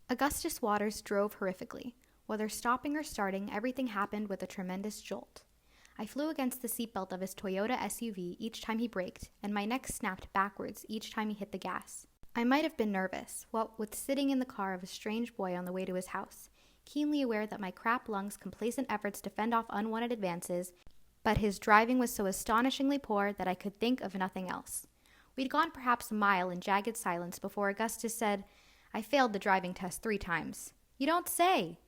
Augustus Waters drove horrifically. Whether stopping or starting, everything happened with a tremendous jolt. I flew against the seatbelt of his Toyota SUV each time he braked, and my neck snapped backwards each time he hit the gas. I might have been nervous, what with sitting in the car of a strange boy on the way to his house, keenly aware that my crap lungs' complacent efforts to fend off unwanted advances, but his driving was so astonishingly poor that I could think of nothing else. We'd gone perhaps a mile in jagged silence before Augustus said, "I failed the driving test 3 times. "You don't say."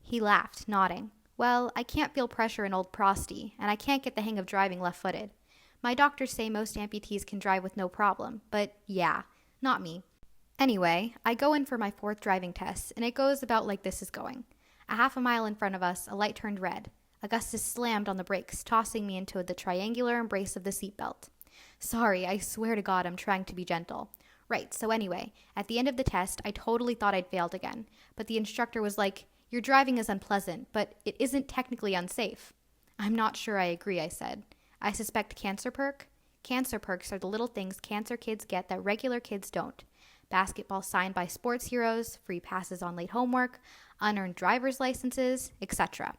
He laughed, nodding. "Well, I can't feel pressure in old Prosty, and I can't get the hang of driving left-footed. My doctors say most amputees can drive with no problem, but yeah, not me. Anyway, I go in for my 4th driving test, and it goes about like this is going. A half a mile in front of us, a light turned red. Augustus slammed on the brakes, tossing me into the triangular embrace of the seatbelt. Sorry, I swear to God I'm trying to be gentle. Right, so anyway, at the end of the test, I totally thought I'd failed again, but the instructor was like, "Your driving is unpleasant, but it isn't technically unsafe." "I'm not sure I agree," I said. "I suspect cancer perk." Cancer perks are the little things cancer kids get that regular kids don't. Basketball signed by sports heroes, free passes on late homework, unearned driver's licenses, etc.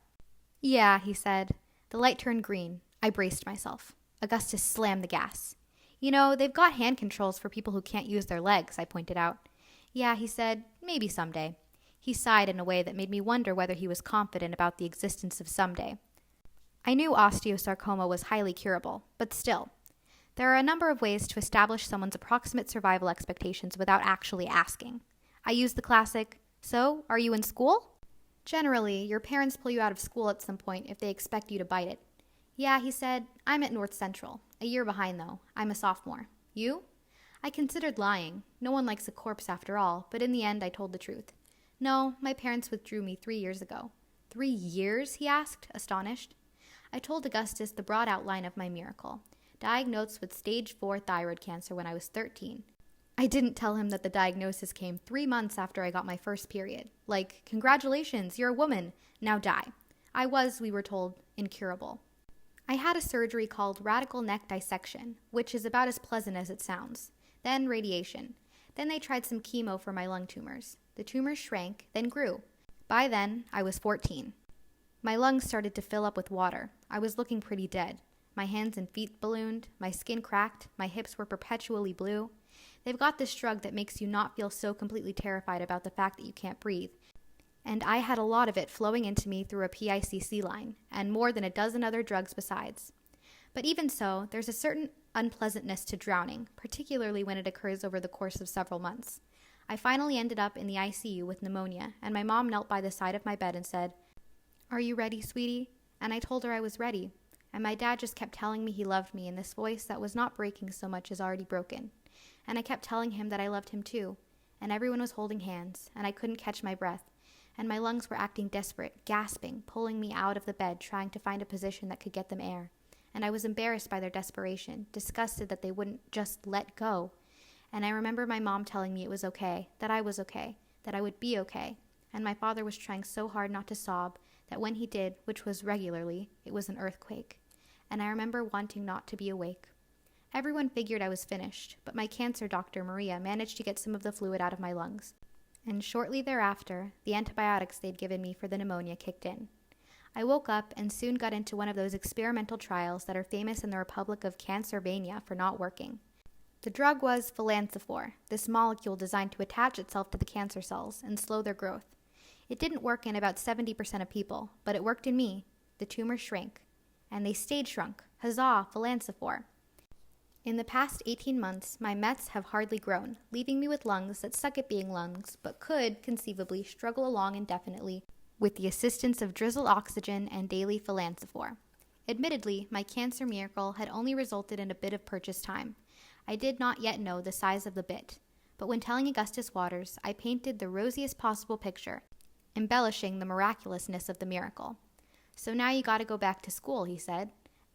"Yeah," he said. The light turned green. I braced myself. Augustus slammed the gas. "You know, they've got hand controls for people who can't use their legs," I pointed out. "Yeah," he said, "maybe someday." He sighed in a way that made me wonder whether he was confident about the existence of someday. I knew osteosarcoma was highly curable, but still. There are a number of ways to establish someone's approximate survival expectations without actually asking. I used the classic, "So, are you in school?" Generally, your parents pull you out of school at some point if they expect you to bite it. "Yeah," he said, "I'm at North Central. A year behind, though. I'm a sophomore. You?" I considered lying. No one likes a corpse after all, but in the end I told the truth. "No, my parents withdrew me 3 years ago." 3 years? He asked, astonished. I told Augustus the broad outline of my miracle. Diagnosed with stage 4 thyroid cancer when I was 13. I didn't tell him that the diagnosis came 3 months after I got my first period. Like, "Congratulations, you're a woman. Now die." I was, we were told, incurable. I had a surgery called radical neck dissection, which is about as pleasant as it sounds. Then radiation. Then they tried some chemo for my lung tumors. The tumors shrank, then grew. By then, I was 14. My lungs started to fill up with water. I was looking pretty dead. My hands and feet ballooned, my skin cracked, my hips were perpetually blue. They've got this drug that makes you not feel so completely terrified about the fact that you can't breathe. And I had a lot of it flowing into me through a PICC line, and more than a dozen other drugs besides. But even so, there's a certain unpleasantness to drowning, particularly when it occurs over the course of several months. I finally ended up in the ICU with pneumonia, and my mom knelt by the side of my bed and said, "Are you ready, sweetie?" And I told her I was ready. And my dad just kept telling me he loved me in this voice that was not breaking so much as already broken. And I kept telling him that I loved him too. And everyone was holding hands, and I couldn't catch my breath. And my lungs were acting desperate, gasping, pulling me out of the bed, trying to find a position that could get them air. And I was embarrassed by their desperation, disgusted that they wouldn't just let go. And I remember my mom telling me it was okay, that I was okay, that I would be okay. And my father was trying so hard not to sob that when he did, which was regularly, it was an earthquake. And I remember wanting not to be awake. Everyone figured I was finished, but my cancer doctor, Maria, managed to get some of the fluid out of my lungs. And shortly thereafter, the antibiotics they'd given me for the pneumonia kicked in. I woke up and soon got into one of those experimental trials that are famous in the Republic of Cancervania for not working. The drug was phalancophore, this molecule designed to attach itself to the cancer cells and slow their growth. It didn't work in about 70% of people, but it worked in me. The tumors shrank. And they stayed shrunk. Huzzah, phalancophore. In the past 18 months, my mets have hardly grown, leaving me with lungs that suck at being lungs, but could, conceivably, struggle along indefinitely with the assistance of drizzled oxygen and daily phalancophore. Admittedly, my cancer miracle had only resulted in a bit of purchase time. I did not yet know the size of the bit, but when telling Augustus Waters, I painted the rosiest possible picture, embellishing the miraculousness of the miracle. "So now you gotta go back to school," he said.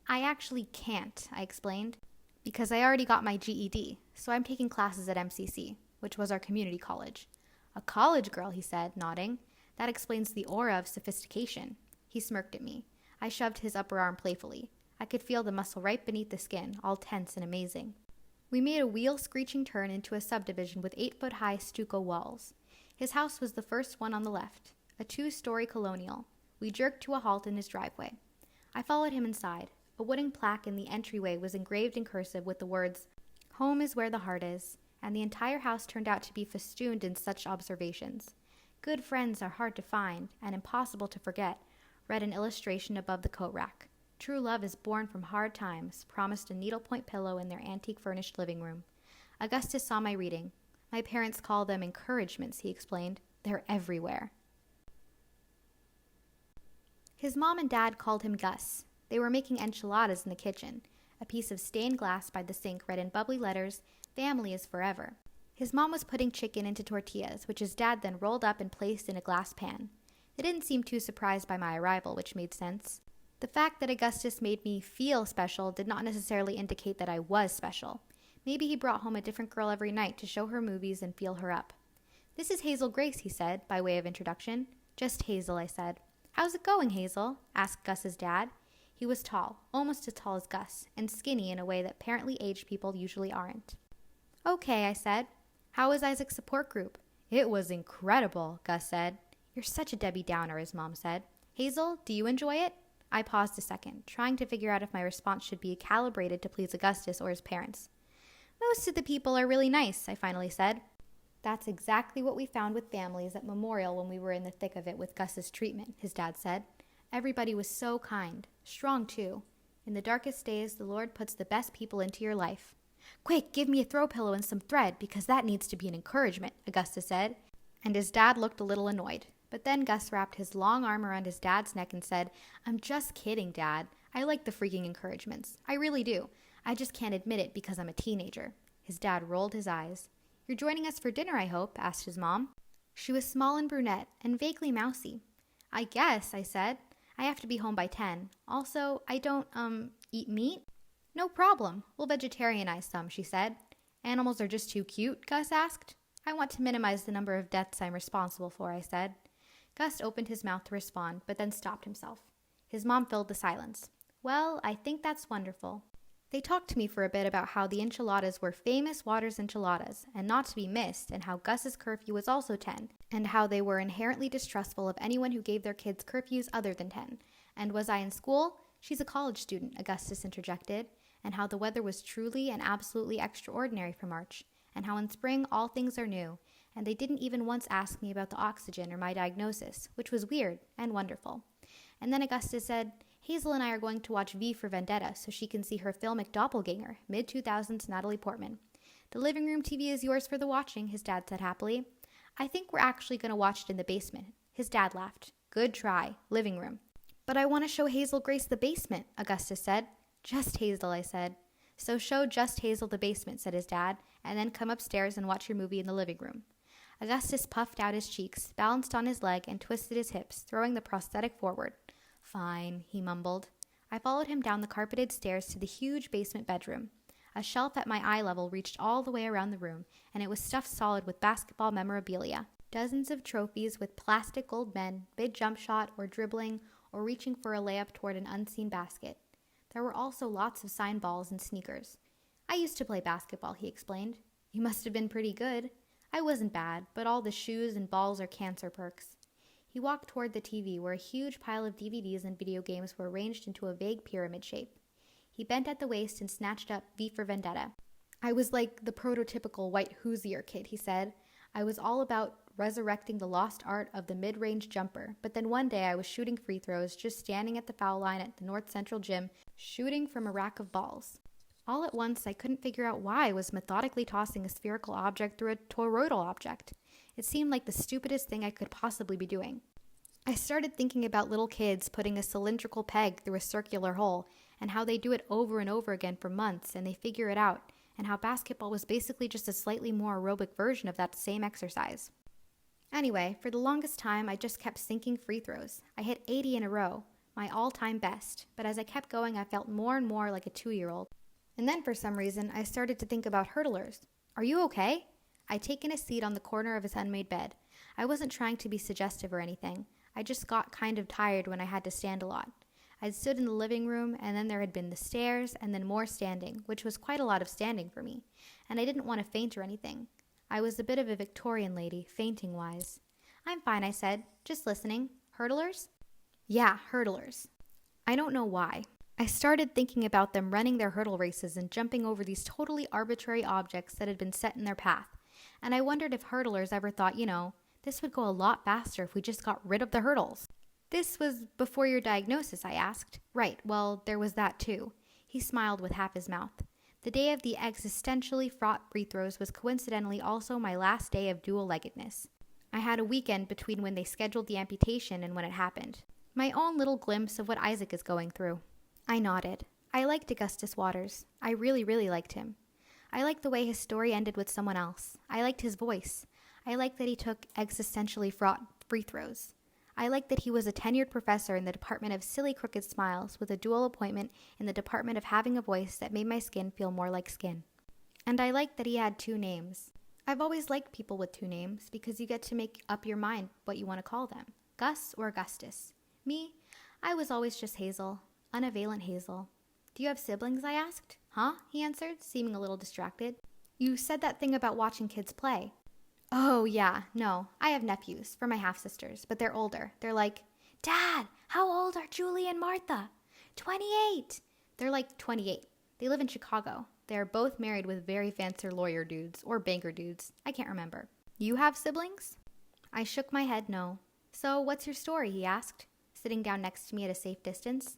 "I actually can't," I explained, "because I already got my GED, so I'm taking classes at MCC, which was our community college." "A college girl," he said, nodding. "That explains the aura of sophistication." He smirked at me. I shoved his upper arm playfully. I could feel the muscle right beneath the skin, all tense and amazing. We made a wheel-screeching turn into a subdivision with 8-foot-high stucco walls. His house was the first one on the left, a 2-story colonial. We jerked to a halt in his driveway. I followed him inside. A wooden plaque in the entryway was engraved in cursive with the words, "Home is where the heart is," and the entire house turned out to be festooned in such observations. "Good friends are hard to find and impossible to forget," read an illustration above the coat rack. "True love is born from hard times," promised a needlepoint pillow in their antique furnished living room. Augustus saw my reading. "My parents call them encouragements," he explained. "They're everywhere." His mom and dad called him Gus. They were making enchiladas in the kitchen. A piece of stained glass by the sink read in bubbly letters, "Family is forever." His mom was putting chicken into tortillas, which his dad then rolled up and placed in a glass pan. They didn't seem too surprised by my arrival, which made sense. The fact that Augustus made me feel special did not necessarily indicate that I was special. Maybe he brought home a different girl every night to show her movies and feel her up. "This is Hazel Grace," he said, by way of introduction. "Just Hazel," I said. "How's it going, Hazel?" asked Gus's dad. He was tall, almost as tall as Gus, and skinny in a way that apparently aged people usually aren't. "Okay," I said. "How was Isaac's support group?" "It was incredible," Gus said. "You're such a Debbie Downer," his mom said. "Hazel, do you enjoy it?" I paused a second, trying to figure out if my response should be calibrated to please Augustus or his parents. "Most of the people are really nice," I finally said. "That's exactly what we found with families at Memorial when we were in the thick of it with Gus's treatment," his dad said. "Everybody was so kind. Strong, too. In the darkest days, the Lord puts the best people into your life." "Quick, give me a throw pillow and some thread, because that needs to be an encouragement," Augustus said, and his dad looked a little annoyed. But then Gus wrapped his long arm around his dad's neck and said, "I'm just kidding, Dad. I like the freaking encouragements. I really do. I just can't admit it because I'm a teenager." His dad rolled his eyes. "You're joining us for dinner, I hope?" asked his mom. She was small and brunette and vaguely mousy. "I guess," I said. "I have to be home by 10. Also, I don't, eat meat." "No problem. We'll vegetarianize some," she said. "Animals are just too cute?" Gus asked. "I want to minimize the number of deaths I'm responsible for," I said. Gus opened his mouth to respond, but then stopped himself. His mom filled the silence. "Well, I think that's wonderful." They talked to me for a bit about how the enchiladas were famous Waters enchiladas, and not to be missed, and how Gus's curfew was also 10, and how they were inherently distrustful of anyone who gave their kids curfews other than 10. And was I in school? "She's a college student," Augustus interjected, and how the weather was truly and absolutely extraordinary for March, and how in spring all things are new, and they didn't even once ask me about the oxygen or my diagnosis, which was weird and wonderful. And then Augustus said, "Hazel and I are going to watch V for Vendetta so she can see her filmic doppelganger, mid-2000s Natalie Portman. The living room TV is yours for the watching," his dad said happily. "I think we're actually going to watch it in the basement." His dad laughed. "Good try. Living room." "But I want to show Hazel Grace the basement," Augustus said. "Just Hazel," I said. "So show just Hazel the basement," said his dad, "and then come upstairs and watch your movie in the living room." Augustus puffed out his cheeks, balanced on his leg, and twisted his hips, throwing the prosthetic forward. "Fine," he mumbled. I followed him down the carpeted stairs to the huge basement bedroom. A shelf at my eye level reached all the way around the room, and it was stuffed solid with basketball memorabilia. Dozens of trophies with plastic gold men, big jump shot, or dribbling, or reaching for a layup toward an unseen basket. There were also lots of signed balls and sneakers. "I used to play basketball," he explained. "You must have been pretty good." "I wasn't bad, but all the shoes and balls are cancer perks." He walked toward the TV, where a huge pile of DVDs and video games were arranged into a vague pyramid shape. He bent at the waist and snatched up V for Vendetta. "I was like the prototypical white Hoosier kid," he said. "I was all about resurrecting the lost art of the mid-range jumper, but then one day I was shooting free throws, just standing at the foul line at the North Central Gym, shooting from a rack of balls. All at once, I couldn't figure out why I was methodically tossing a spherical object through a toroidal object. It seemed like the stupidest thing I could possibly be doing. I started thinking about little kids putting a cylindrical peg through a circular hole, and how they do it over and over again for months, and they figure it out, and how basketball was basically just a slightly more aerobic version of that same exercise. Anyway, for the longest time, I just kept sinking free throws. I hit 80 in a row, my all-time best, but as I kept going, I felt more and more like a 2-year-old. And then for some reason, I started to think about hurdlers. "Are you okay?" I'd taken a seat on the corner of his unmade bed. I wasn't trying to be suggestive or anything. I just got kind of tired when I had to stand a lot. I'd stood in the living room, and then there had been the stairs, and then more standing, which was quite a lot of standing for me, and I didn't want to faint or anything. I was a bit of a Victorian lady, fainting-wise. I'm fine, I said. Just listening. Hurdlers? Yeah, hurdlers. I don't know why. I started thinking about them running their hurdle races and jumping over these totally arbitrary objects that had been set in their path. And I wondered if hurdlers ever thought, this would go a lot faster if we just got rid of the hurdles. This was before your diagnosis, I asked. Right, well, there was that too. He smiled with half his mouth. The day of the existentially fraught free throws was coincidentally also my last day of dual-leggedness. I had a weekend between when they scheduled the amputation and when it happened. My own little glimpse of what Isaac is going through. I nodded. I liked Augustus Waters. I really, really liked him. I liked the way his story ended with someone else. I liked his voice. I liked that he took existentially fraught free throws. I liked that he was a tenured professor in the Department of Silly Crooked Smiles with a dual appointment in the Department of Having a Voice that made my skin feel more like skin. And I liked that he had 2 names. I've always liked people with 2 names because you get to make up your mind what you want to call them. Gus or Augustus. Me? I was always just Hazel. Unavailent Hazel. Do you have siblings, I asked. Huh? He answered, seeming a little distracted. You said that thing about watching kids play. Oh, yeah, no, I have nephews for my half-sisters, but they're older. They're like, Dad, how old are Julie and Martha? 28. They're like 28. They live in Chicago. They're both married with very fancy lawyer dudes, or banker dudes. I can't remember. You have siblings? I shook my head no. So what's your story, he asked, sitting down next to me at a safe distance.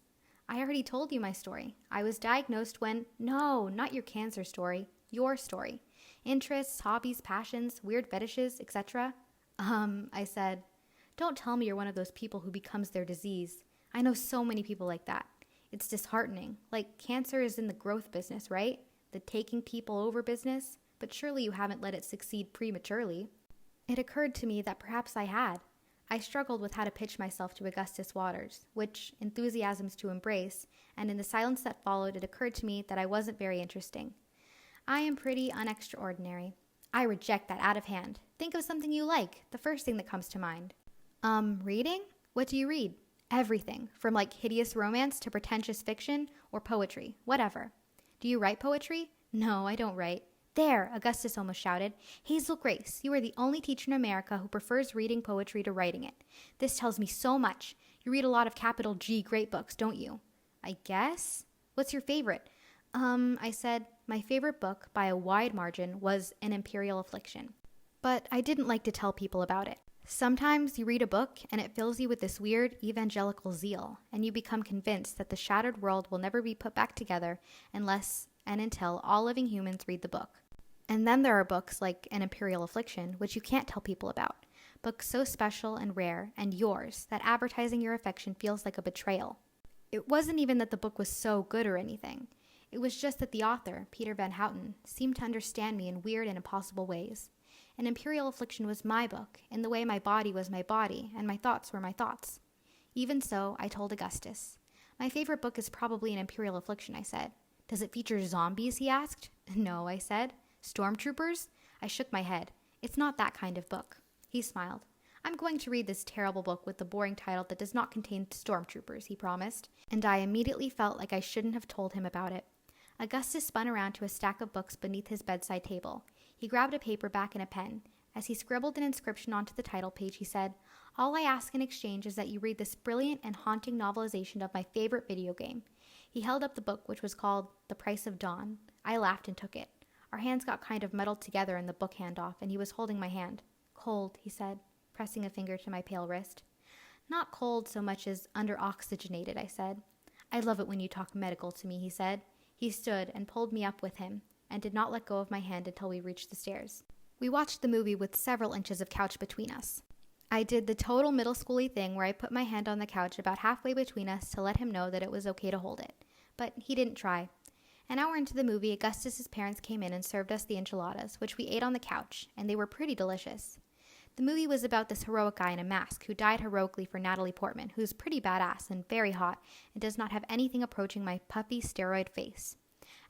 I already told you my story. I was diagnosed when... No, not your cancer story. Your story. Interests, hobbies, passions, weird fetishes, etc. I said, don't tell me you're one of those people who becomes their disease. I know so many people like that. It's disheartening. Like, cancer is in the growth business, right? The taking people over business. But surely you haven't let it succeed prematurely. It occurred to me that perhaps I had. I struggled with how to pitch myself to Augustus Waters, which enthusiasms to embrace, and in the silence that followed, it occurred to me that I wasn't very interesting. I am pretty unextraordinary. I reject that out of hand. Think of something you like, the first thing that comes to mind. Reading? What do you read? Everything, from like hideous romance to pretentious fiction or poetry, whatever. Do you write poetry? No, I don't write. There, Augustus almost shouted. Hazel Grace, you are the only teacher in America who prefers reading poetry to writing it. This tells me so much. You read a lot of capital G great books, don't you? I guess. What's your favorite? I said, my favorite book, by a wide margin, was An Imperial Affliction. But I didn't like to tell people about it. Sometimes you read a book and it fills you with this weird evangelical zeal, and you become convinced that the shattered world will never be put back together unless and until all living humans read the book. And then there are books like An Imperial Affliction, which you can't tell people about. Books so special and rare and yours that advertising your affection feels like a betrayal. It wasn't even that the book was so good or anything. It was just that the author, Peter Van Houten, seemed to understand me in weird and impossible ways. An Imperial Affliction was my book, in the way my body was my body, and my thoughts were my thoughts. Even so, I told Augustus. My favorite book is probably An Imperial Affliction, I said. Does it feature zombies, he asked. No, I said. Stormtroopers? I shook my head. It's not that kind of book. He smiled. I'm going to read this terrible book with the boring title that does not contain stormtroopers, he promised, and I immediately felt like I shouldn't have told him about it. Augustus spun around to a stack of books beneath his bedside table. He grabbed a paperback and a pen. As he scribbled an inscription onto the title page, he said, All I ask in exchange is that you read this brilliant and haunting novelization of my favorite video game. He held up the book, which was called The Price of Dawn. I laughed and took it. Our hands got kind of muddled together in the book handoff, and he was holding my hand. Cold, he said, pressing a finger to my pale wrist. Not cold so much as under-oxygenated, I said. I love it when you talk medical to me, he said. He stood and pulled me up with him, and did not let go of my hand until we reached the stairs. We watched the movie with several inches of couch between us. I did the total middle schooly thing where I put my hand on the couch about halfway between us to let him know that it was okay to hold it. But he didn't try. An hour into the movie, Augustus's parents came in and served us the enchiladas, which we ate on the couch, and they were pretty delicious. The movie was about this heroic guy in a mask who died heroically for Natalie Portman, who's pretty badass and very hot and does not have anything approaching my puffy steroid face.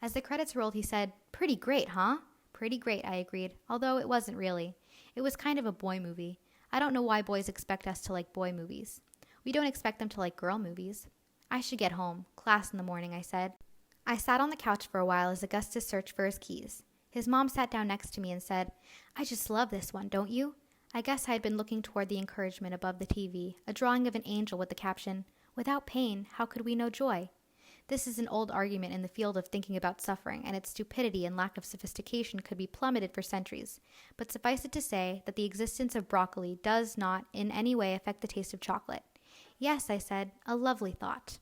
As the credits rolled, he said, Pretty great, huh? Pretty great, I agreed, although it wasn't really. It was kind of a boy movie. I don't know why boys expect us to like boy movies. We don't expect them to like girl movies. I should get home. Class in the morning, I said. I sat on the couch for a while as Augustus searched for his keys. His mom sat down next to me and said, "I just love this one, don't you?" I guess I had been looking toward the encouragement above the TV, a drawing of an angel with the caption, "Without pain, how could we know joy?" This is an old argument in the field of thinking about suffering, and its stupidity and lack of sophistication could be plummeted for centuries. But suffice it to say that the existence of broccoli does not in any way affect the taste of chocolate. "Yes," I said, "a lovely thought."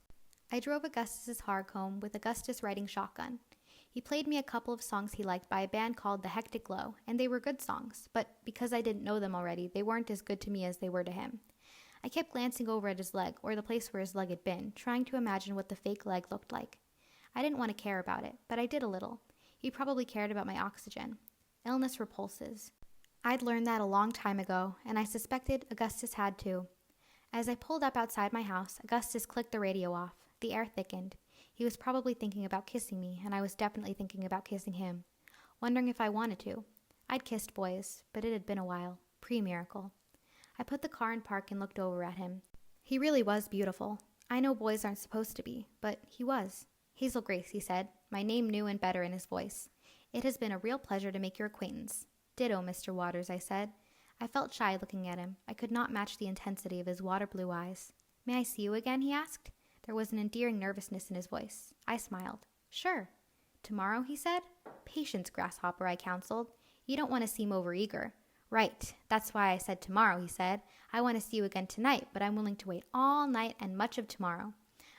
I drove Augustus's Harg home with Augustus riding shotgun. He played me a couple of songs he liked by a band called The Hectic Glow, and they were good songs, but because I didn't know them already, they weren't as good to me as they were to him. I kept glancing over at his leg, or the place where his leg had been, trying to imagine what the fake leg looked like. I didn't want to care about it, but I did a little. He probably cared about my oxygen. Illness repulses. I'd learned that a long time ago, and I suspected Augustus had too. As I pulled up outside my house, Augustus clicked the radio off. The air thickened. He was probably thinking about kissing me, and I was definitely thinking about kissing him. Wondering if I wanted to. I'd kissed boys, but it had been a while. Pre-miracle. I put the car in park and looked over at him. He really was beautiful. I know boys aren't supposed to be, but he was. "Hazel Grace," he said, my name new and better in his voice. "It has been a real pleasure to make your acquaintance." "Ditto, Mr. Waters," I said. I felt shy looking at him. I could not match the intensity of his water-blue eyes. "May I see you again?" he asked. There was an endearing nervousness in his voice. I smiled. "Sure." "Tomorrow?" he said. "Patience, Grasshopper," I counseled. "You don't want to seem overeager." "Right. That's why I said tomorrow," he said. "I want to see you again tonight, but I'm willing to wait all night and much of tomorrow."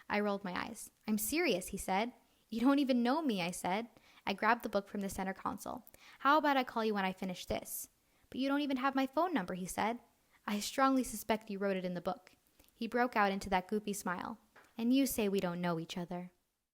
I rolled my eyes. "I'm serious," he said. "You don't even know me," I said. I grabbed the book from the center console. "How about I call you when I finish this?" "But you don't even have my phone number," he said. "I strongly suspect you wrote it in the book." He broke out into that goopy smile. "And you say we don't know each other."